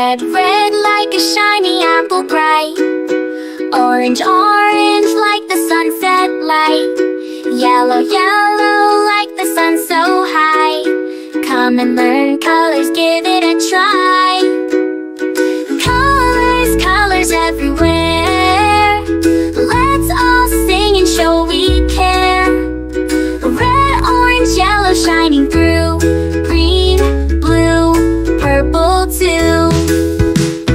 Red, red like a shiny apple bright. Orange, orange like the sunset light. Yellow, yellow like the sun so high. Come and learn colors, give it a try. Colors, colors everywhere. Let's all sing and show we care. Red, orange, yellow shining through. Green, blue, purple too.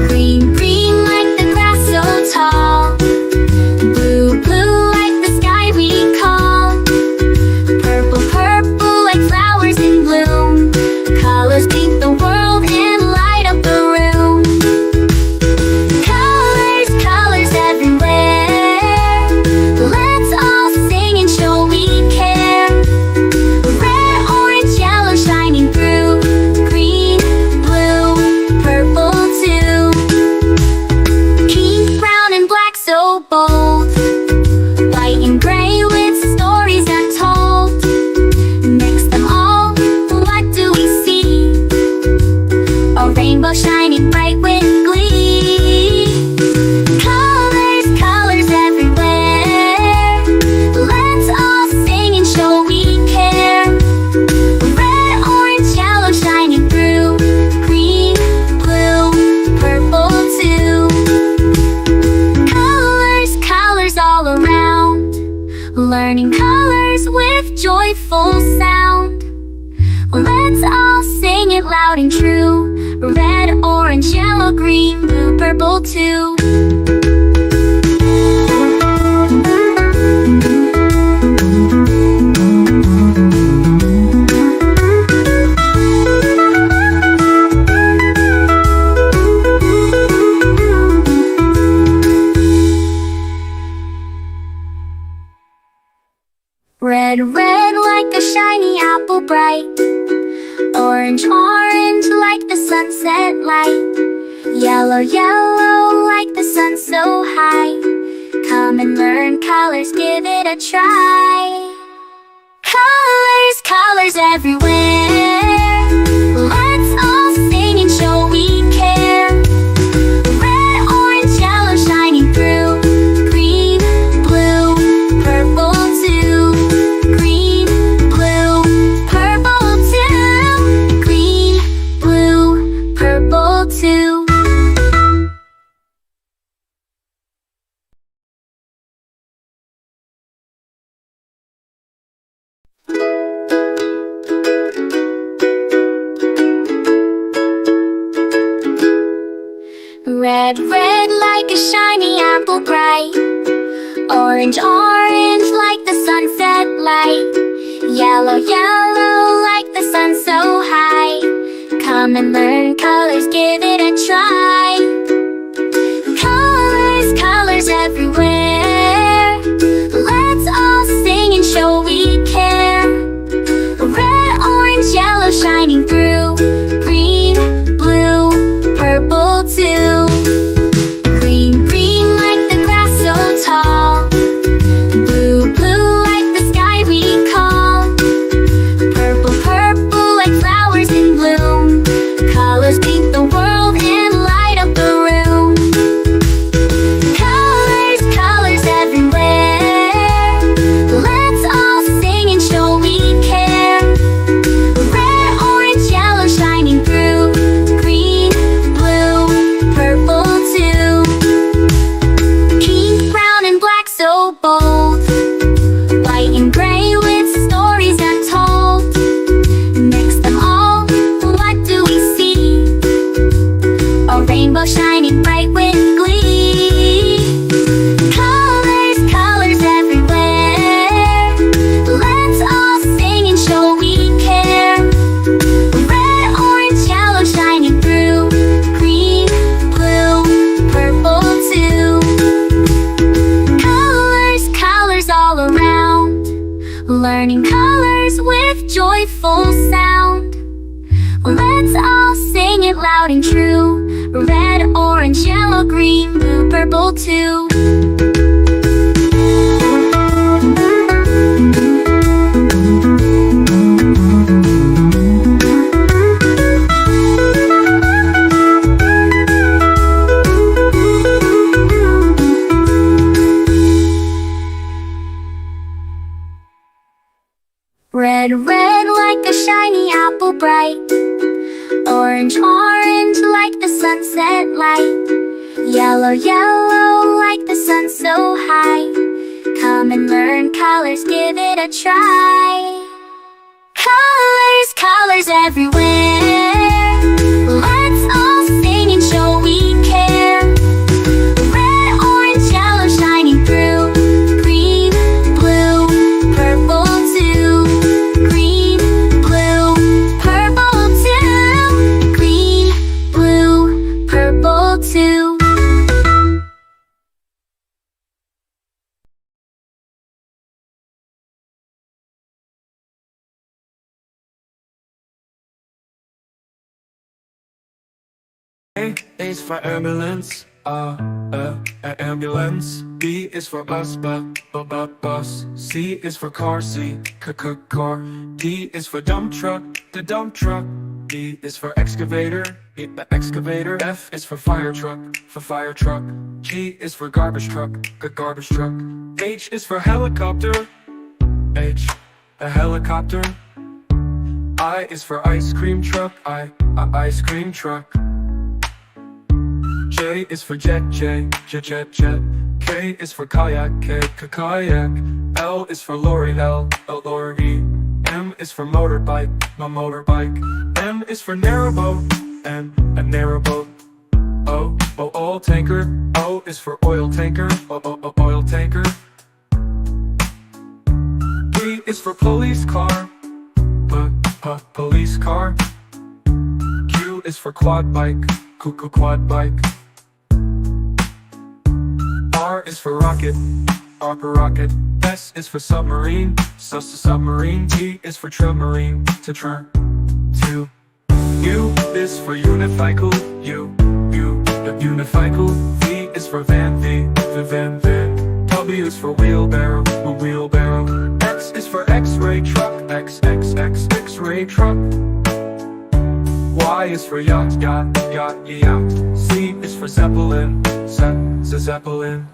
Green, green like the grass so tall. Blue, blue like the sky we call. Purple, purple like flowers in bloom. Colors paint the world and light up the room. Colors, colors everywhere. Let's all sing and show we care. Red, orange, yellow shining through. Green, blue, purple too. Pink, brown and black so bold. White and gray with stories untold. Mix them all, what do we see? A rainbow shining bright with glee. Colors, colors everywhere. Let's all sing and show we care. Red, orange, yellow shining through. Green, blue, purple too. Colors, colors all around. Learning colors with joyful sound. Let's all sing it loud and true. Red, orange, yellow, green, blue, purple too. Red, red like a shiny apple bright. Orange, orange like the sunset light. Yellow, yellow like the sun so high. Come and learn colors, give it a try. Colors, colors everywhere. Let's all sing and show we care. Red, orange, yellow shining through. Green, blue, purple too. Green, blue, purple too. Green, blue, purple too. Red, red like a shiny apple bright. Orange, orange like the sunset light. Yellow, yellow like the sun so high. Come and learn colors, give it a try. Colors, colors everywhere. Let's all sing and show we care. Red, orange, yellow shining through. Green, blue, purple too. Green, green like the grass so tall. Blue, blue like the sky we call. Purple, purple like flowers in bloom. Colors paint the world and light up the room. Colors, colors everywhere. Let's all sing and show we care. Red, orange, yellow shining through. Green, blue, purple too. Pink, brown and black so bold. White and gray with stories untold. Mix them all, what do we see? A rainbow shining bright with glee. Colors, colors everywhere. Let's all sing and show we care. Red, orange, yellow shining through. Green, blue, purple too. Colors, colors all around. Learning colors with joyful sound. Let's all sing it loud and true. Red, orange, yellow, green, blue, purple too. Red, red like a shiny apple bright. Orange, orange like the sunset light. Yellow, yellow like the sun so high. Come and learn colors, give it a try. Colors, colors everywhere. Let's all sing and show we care. Red, orange, yellow shining through. Green, blue, purple too. Green, blue, purple too. Green, blue, purple too. A is for ambulance, ambulance. B is for bus, bus. C is for car, car. D is for dump truck, the dump truck. E is for excavator, the excavator. F is for fire truck, G is for garbage truck, garbage truck. H is for helicopter, a helicopter. I is for ice cream truck, ice cream truck. J is for jet. K is for kayak, kayak. L is for lorry, lorry. M is for motorbike, motorbike. N is for narrowboat, a narrowboat. O, oil tanker. O is for oil tanker, oil tanker. P is for police car, police car. Q is for quad bike, quad bike. R is for rocket, rocket. S is for submarine, submarine. T is for submarine, to. U is for unicycle, unicycle. V is for van, van. W is for wheelbarrow, wheelbarrow. X is for X-ray truck, X-ray truck. Y is for yacht, yacht. Z is for zeppelin, zeppelin.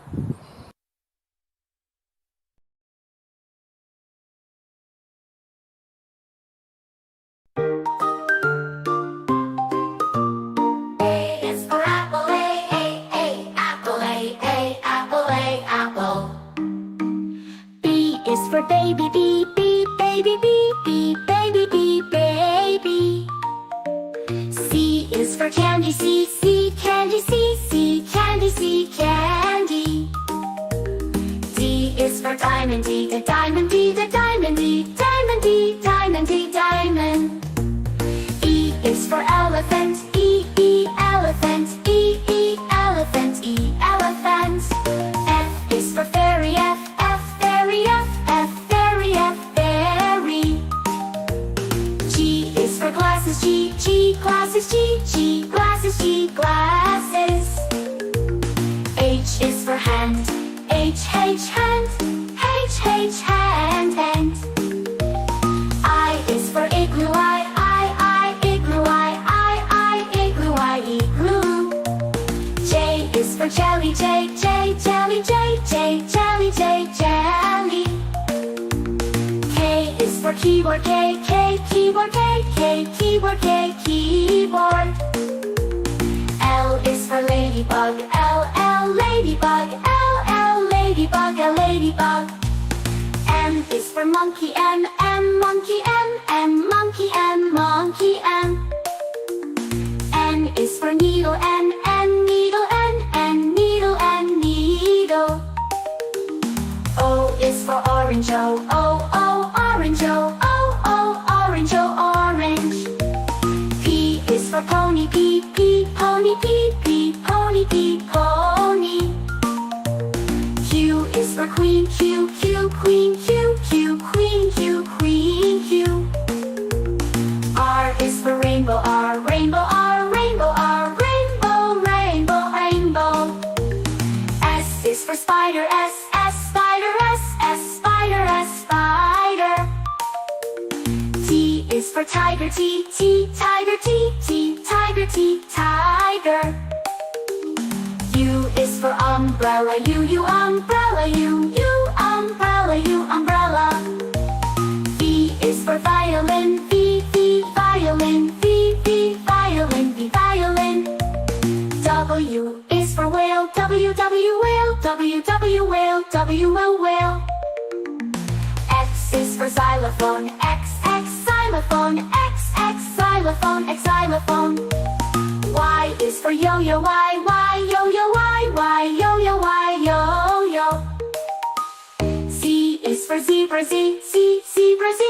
A is for apple, apple, apple. B is for baby, baby, baby. C is for candy, candy, candy. D is for diamond, the diamond, diamond. E is for elephant, elephant, elephant. F is for fairy, fairy. G is for glasses, glasses. H is for hand, hand. I is for igloo, igloo. J is for jelly, jelly. K is for keyboard, keyboard. L is for ladybug, ladybug. M is for monkey, monkey. N is for needle, needle. O is for orange, orange. P is for pony, pony. Q is for queen, queen. R is for rainbow, rainbow. S is for spider, spider. T is for tiger, tiger. U is for umbrella, umbrella. V is for xylophone. X, xylophone. X, xylophone. X, xylophone. Y is for yo-yo. Y, yo-yo. Y, yo-yo. Y, yo-yo. Z is for zebra. Z, zebra. Z,